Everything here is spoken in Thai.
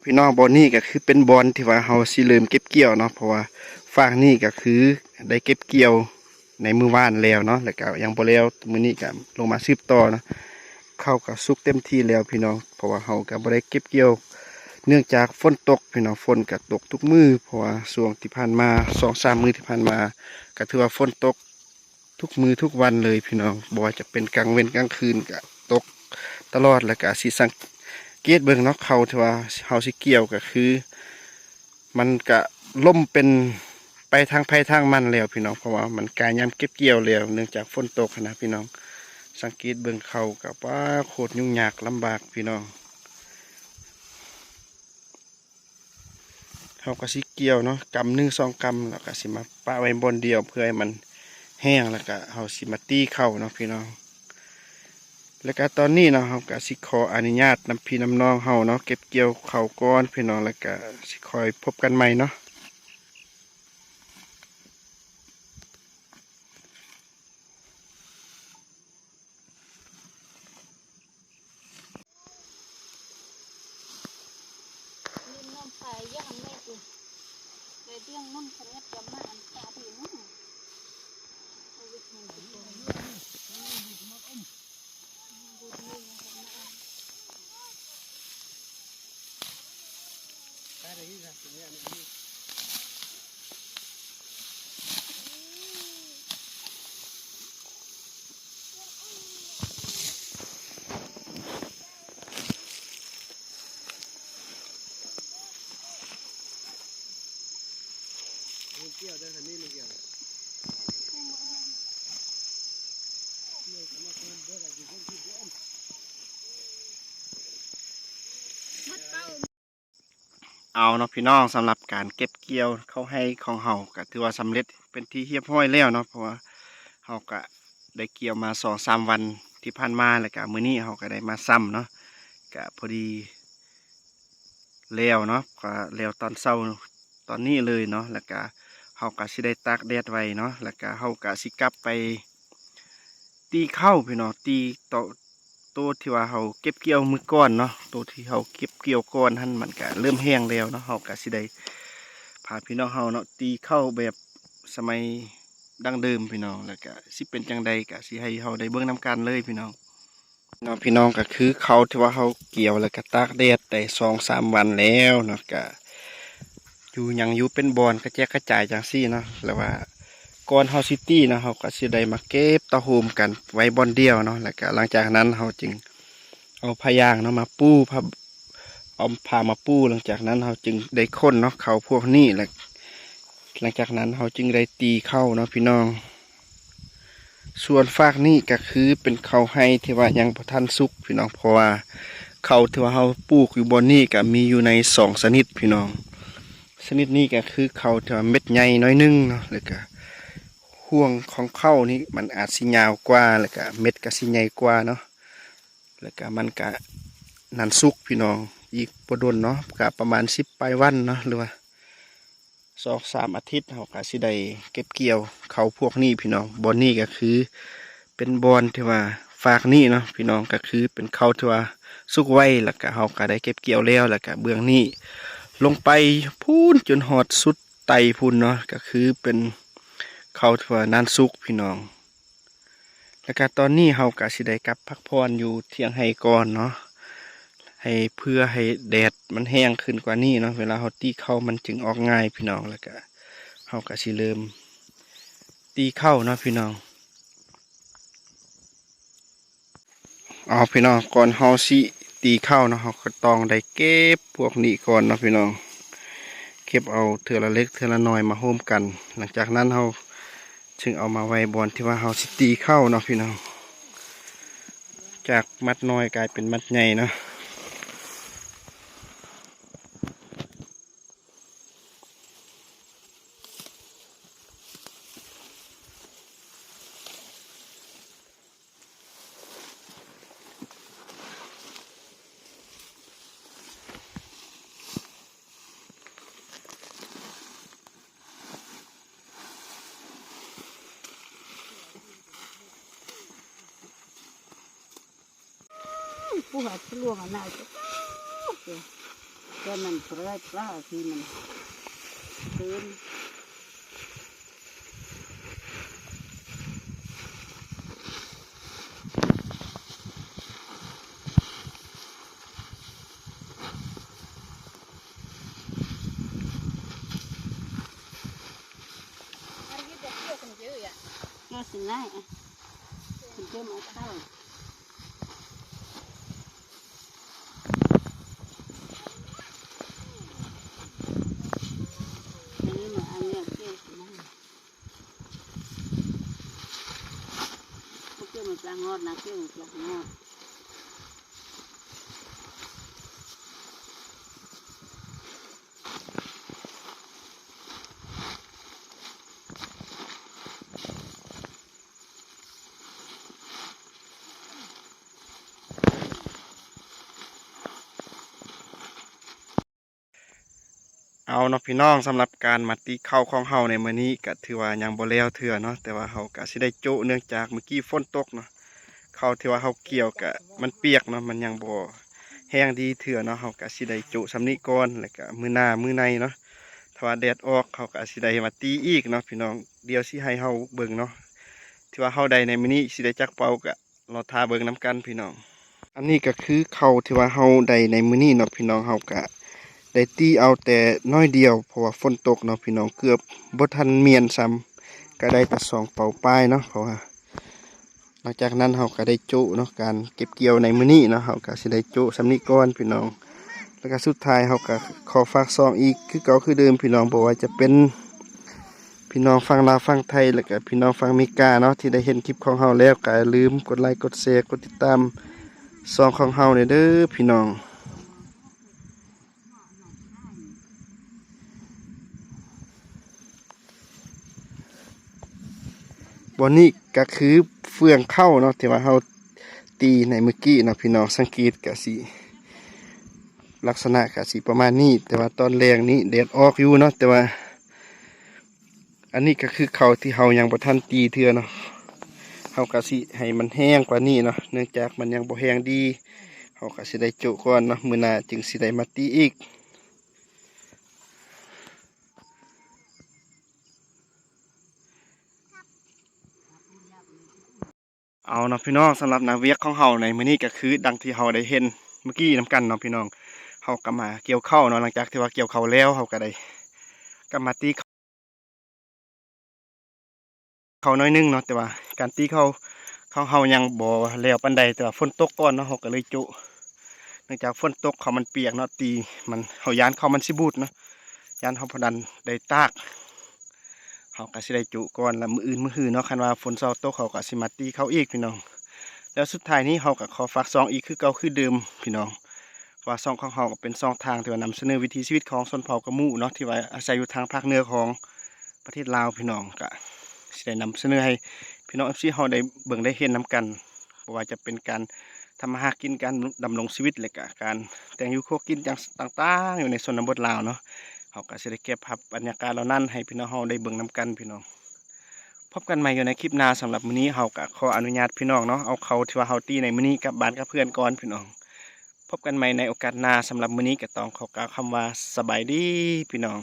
พี่น้องบอนนี่ก็คือเป็นบอนที่ว่าเฮาสิเริ่มเก็บเกี่ยวเนาะเพราะว่าฟางนี่ก็คือได้เก็บเกี่ยวในมื้อวานแล้วเนาะแล้วก็ยังบ่แล้วมื้อนี้ก็ลงมาสืบต่อเนาะเข้ากับสุกเต็มที่แล้วพี่น้องเพราะว่าเฮาก็บ่ได้เก็บเกี่ยวเนื่องจากฝนตกพี่น้องฝนก็ตกทุกมื้อเพราะว่าช่วงที่ผ่านมา2-3 มื้อที่ผ่านมาก็ถือว่าฝนตกทุกมื้อทุกวันเลยพี่น้องบ่ว่าจะเป็นกลางเว้นกลางคืนก็ตกตลอดแล้วก็สิสังเกตเบิ่งเนาะเขาที่ว่าเฮาสิเกี่ยวก็คือ มันก็ล่มเป็นไปทางไผทางมันแล้วพี่น้องเพราะว่ามันกายยามเก็บเกี่ยวแล้วเนื่องจากฝนตกนะพี่น้องสังเกตเบิ่งเขากับว่าโคตรยุ่งยากลำบากพี่น้องเขาก็สิเกี่ยวเนาะกำ1-2 กำแล้วก็สิมาปะไว้บนเดียวเพื่อให้มันแห้งแล้วก็เขาสิมาตีเข้าเนาะพี่น้องแล้วก็ตอนนี้เนาะเขาก็สิขออนุญาตนำพี่นำน้องเฮาเนาะเก็บเกี่ยวเขาก้อนพี่น้องแล้วก็สิคอยพบกันใหม่เนาะ nên nó phải với hàng này tụi để riêng nó không nhất chấm mà ăn cả thì nó Kia đây là nên là kia. Này cái mặt này đây là gì không chịu ăn. เอาเนาะพี่น้องสำหรับการเก็บเกี่ยวเข้าให้ของเฮาก็ถือว่าสำเร็จเป็นที่เรียบร้อยแล้วเนาะเพราะว่าเฮาก็ได้เกี่ยวมา2-3 วันที่ผ่านมาแล้วก็มื้อนี้เฮาก็ได้มาซ้ำเนาะก็พอดีแล้วเนาะก็แล้วตอนเช้าตอนนี้เลยเนาะแล้วก็เฮาก็สิได้ตากแดดไว้เนาะแล้วก็เฮาก็สิกลับไปตีข้าวพี่น้องตีโตะตัวที่ว่าเฮาเก็บเกี่ยวมื้อก่อนเนาะตัวที่เฮาเก็บเกี่ยวก่อนหั่นมันก็เริ่มแห้งแล้วเนาะเฮาก็สิได้พาพี่น้องเฮาเนาะตีข้าวแบบสมัยดั้งเดิมพี่น้องแล้วก็สิเป็นจังใดก็สิให้เฮาได้เบิ่งนํกันเลยพี่น้องเนาะพี่น้องก็คือเขาที่ว่าเฮาเกี่ยวแล้วก็ตากแดดได้2-3 วันแล้วเนาะก็อยู่หยังอยู่เป็นบอนกระแจกกระจายจังซี่เนาะแล้วว่าก่อนเฮาซิตี้เนาะเฮาก็สิได้มาเก็บเต้าหูมกันไว้บอนเดียวเนาะแล้วก็หลังจากนั้นเฮาจึงเอาผ้ายางเนาะมาปูผ้าเอาผ้ามาปูหลังจากนั้นเฮาจึงได้ค้นเนาะเขาพวกนี้แล้วหลังจากนั้นเฮาจึงได้ตีเข้าเนาะพี่น้องส่วนฟากนี่ก็คือเป็นเขาให้ที่ว่ายังบ่ทันสุกพี่น้องเพราะว่าเขาที่ว่าเฮาปลูกอยู่บนนี้ก็มีอยู่ใน2 ชนิดพี่น้องชนิดนี้ก็คือเขาที่ว่าเม็ดใหญ่น้อยนึงเนาะแล้วก็ห่วงของเข้านี่มันอาจสิยาวกว่าแล้วก็เม็ดก็สิใหญ่กว่าเนาะแล้วก็มันก็นันสุกพี่น้องอีกบ่ดนเนาะก็ประมาณ10 ปลายวันเนาะหรือว่า2-3 อาทิตย์เราก็สิได้เก็บเกี่ยวเขาพวกนี้พี่น้องบอนนี่ก็คือเป็นบอนที่ว่าฝากนี่เนาะพี่น้องก็คือเป็นเขาที่ว่าสุกไว้แล้วก็เราก็ได้เก็บเกี่ยวแล้วแล้วก็เบื้องนี้ลงไปพูนจนหอดสุดไตพูนเนาะก็คือเป็นเขาที่ว่านานสุกพี่น้องแล้วก็ตอนนี้เราก็สิได้กลับพักผ่อนอยู่เที่ยงให้ก่อนเนาะให้เพื่อให้แดดมันแห้งขึ้นกว่านี้เนาะเวลาเราตีเข้ามันจึงออกง่ายพี่น้องแล้วก็เราก็สิเริ่มตีเข้าเนาะพี่น้องเอาพี่น้องก่อนเราสิตีเข้าเนาะเราก็ต้องได้เก็บพวกนี้ก่อนเนาะพี่น้องเก็บเอาเทื่อละเล็กเทื่อละน้อยมาโฮมกันหลังจากนั้นเราจึงเอามาไว้บอนที่ว่าเราสิตีเข้าเนาะพี่น้องจากมัดน้อยกลายเป็นมัดใหญ่เนาะผู้หาผู้ลวงอ่ะน่าจะ cho mình phải ra khi mình tưới nó xin lại mình chưa mở thao nhưng mà anh em kêu kêu một là ngon là kêu một là ngonเอาเนาะพี่น้องสำหรับการมาตีข้าวของเฮาในมื้อนี้ก็ถือว่ายังบ่แล้วเทื่อเนาะแต่ว่าเฮาก็สิได้โจะเนื่องจากเมื่อกี้ฝนตกเนาะข้าวที่ว่าเฮาเกี่ยวก็มันเปียกเนาะมันยังบ่แห้งดีเทื่อเนาะเฮาก็สิได้โจะสำนี้ก่อนแล้วก็มื้อหน้ามื้อในเนาะถ้าว่าแดดออกเขาก็สิได้มาตีอีกเนาะพี่น้องเดี๋ยวสิให้เฮาเบิ่งเนาะที่ว่าเฮาได้ในมื้อนี้สิได้จักเป่าก็รอท่าเบิ่งนํกันพี่น้องอันนี้ก็คือข้าวที่ว่าเฮาได้ในมื้อนี้เนาะพี่น้องเฮาก็ได้ตีเอาแต่น้อยเดียวเพราะว่าฝนตกเนาะพี่น้องเกือบบ่ทันเมียนซ้ำก็ได้แต่2 เป่าปลายเนาะเพราะว่าหลังจากนั้นเฮาก็ได้จุเนาะการเก็บเกี่ยวในมื้อนี้เนาะเฮาก็สิได้จุสำนี้ก่อนพี่น้องแล้วก็สุดท้ายเฮาก็ขอฝากซองอีกคือเก่าคือเดิมพี่น้องบ่ว่าจะเป็นพี่น้องฟังลาวฟังไทยแล้วก็พี่น้องฟังอเมริกาเนาะที่ได้เห็นคลิปของเฮาแล้วก็อย่าลืมกดไลค์กดแชร์กดติดตามซองของเฮาเด้อพี่น้องบอนนี้ก็คือเฟืองเข้าเนาะที่ว่าเฮาตีในเมื่อกี้เนาะพี่น้องสังเกตก็สิลักษณะก็สิประมาณนี้แต่ว่าตอนแรงนี้แดดออกอยู่เนาะแต่ว่าอันนี้ก็คือเขาที่เฮายังบ่ทันตีเทื่อเนาะเฮาก็สิให้มันแห้งกว่านี้เนาะเนื่องจากมันยังบ่แห้งดีเฮาก็สิได้จุก่อนเนาะมื้อหน้าจึงสิได้มาตีอีกเอาเนาะพี่น้องสำหรับนาเวียกของเฮาในมื้อนี้ก็คือดังที่เฮาได้เห็นเมื่อกี้นํกันเนาะพี่น้องเฮาก็มาเกี่ยวข้าวเนาะหลังจากที่ว่าเกี่ยวข้าวแล้วเฮาก็ได้ก็มาตีข้าวน้อยนึงเนาะแต่ว่าการตีข้าวเฮายังบ่แล้วปานใดแต่ว่าฝนตกก่อนเนาะเฮาก็เลยจุเนื่องจากฝนตกเขามันเปียกเนาะตีมันเฮายานเขามันสิบูดเนาะยานเฮาพอดันได้ตากเฮาก็สิได้จุก่อนแล้วมื้ออื่นมื้อหื้อเนาะคันว่าฝนเซาตกเขาก็สิมาตีเขาอีกพี่น้องแล้วสุดท้ายนี้เฮาก็ขอฝากซองอีกคือเก่าคือเดิมพี่น้องว่าซองของเฮาก็เป็นซองทางที่ว่านำเสนอวิถีชีวิตของชนเผ่ากะมู่เนาะที่ว่าอาศัยอยู่ทางภาคเหนือของประเทศลาวพี่น้องก็สิได้นำเสนอให้พี่น้อง FC เฮาได้เบิ่งได้เห็นนํกันบ่ว่าจะเป็นการทำมาหากินการดำรงชีวิตและก็การแต่งอยู่ครัวกินอย่างต่างๆอยู่ในชนบทลาวเนาะเฮาก็สิได้เก็บภาพบรรยากาศเหล่านั้นให้พี่น้องเฮาได้เบิ่งนํกันพี่น้องพบกันใหม่อยู่ในคลิปหน้าสำหรับมื้อนี้เฮาก็ขออนุญาตพี่น้องเนาะเอาเขาที่ว่าเฮาตีในมื้อนี้กลับบ้านกับเพื่อนก่อนพี่น้องพบกันใหม่ในโอกาสหน้าสำหรับมื้อนี้ก็ต้องขอกล่าวคำว่าสบายดีพี่น้อง